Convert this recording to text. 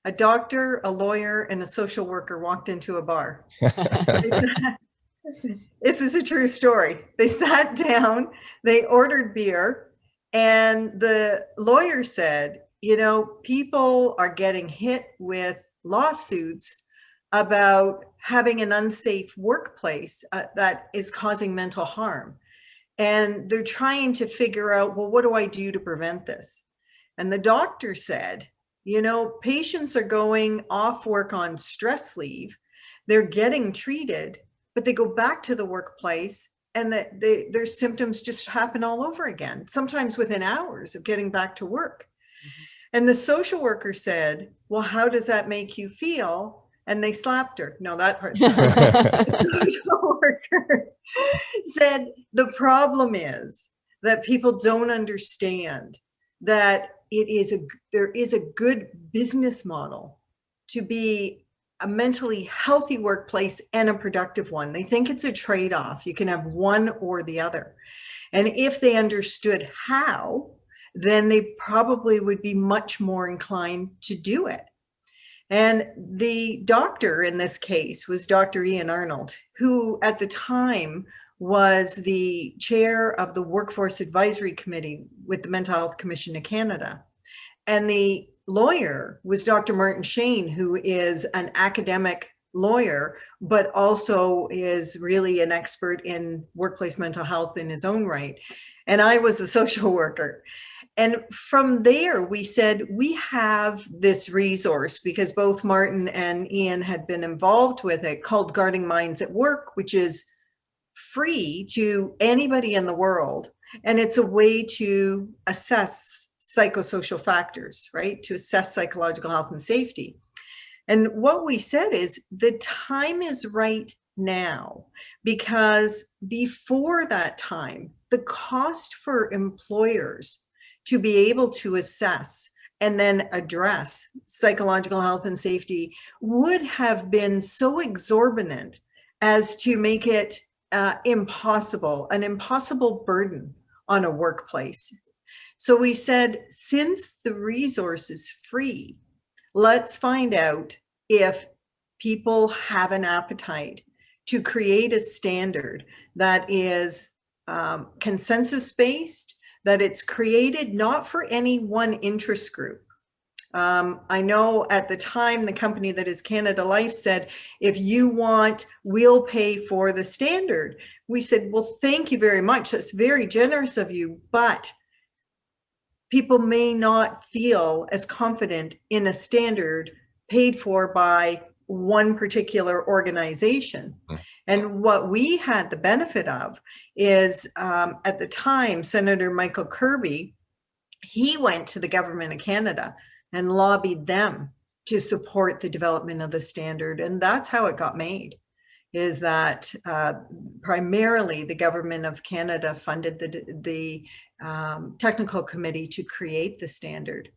A doctor, a lawyer, and a social worker walked into a bar. This is a true story. They sat down, they ordered beer, and the lawyer said, you know, people are getting hit with lawsuits about having an unsafe workplace that is causing mental harm. And they're trying to figure out, well, what do I do to prevent this? And the doctor said, you know, patients are going off work on stress leave, they're getting treated, but they go back to the workplace and their symptoms just happen all over again, sometimes within hours of getting back to work. Mm-hmm. And the social worker said, well, how does that make you feel? And they slapped her. No, that part's not right. The social worker said, the problem is that people don't understand that there is a good business model to be a mentally healthy workplace and a productive one. They think it's a trade-off. You can have one or the other. And if they understood how, then they probably would be much more inclined to do it. And the doctor in this case was Dr. Ian Arnold, who at the time was the chair of the Workforce Advisory Committee with the Mental Health Commission of Canada. And the lawyer was Dr. Martin Shane, who is an academic lawyer, but also is really an expert in workplace mental health in his own right. And I was the social worker. And from there, we said, we have this resource, because both Martin and Ian had been involved with it, called Guarding Minds at Work, which is free to anybody in the world. And it's a way to assess psychosocial factors, right? To assess psychological health and safety. And what we said is the time is right now, because before that time, the cost for employers to be able to assess and then address psychological health and safety would have been so exorbitant as to make it an impossible burden on a workplace. So we said, since the resource is free, let's find out if people have an appetite to create a standard that is consensus-based, that it's created not for any one interest group. I know at the time, the company that is Canada Life said, if you want, we'll pay for the standard. We said, well, thank you very much. That's very generous of you, but people may not feel as confident in a standard paid for by one particular organization. And what we had the benefit of is, at the time, Senator Michael Kirby, he went to the government of Canada and lobbied them to support the development of the standard. And that's how it got made, is that primarily the government of Canada funded the technical committee to create the standard.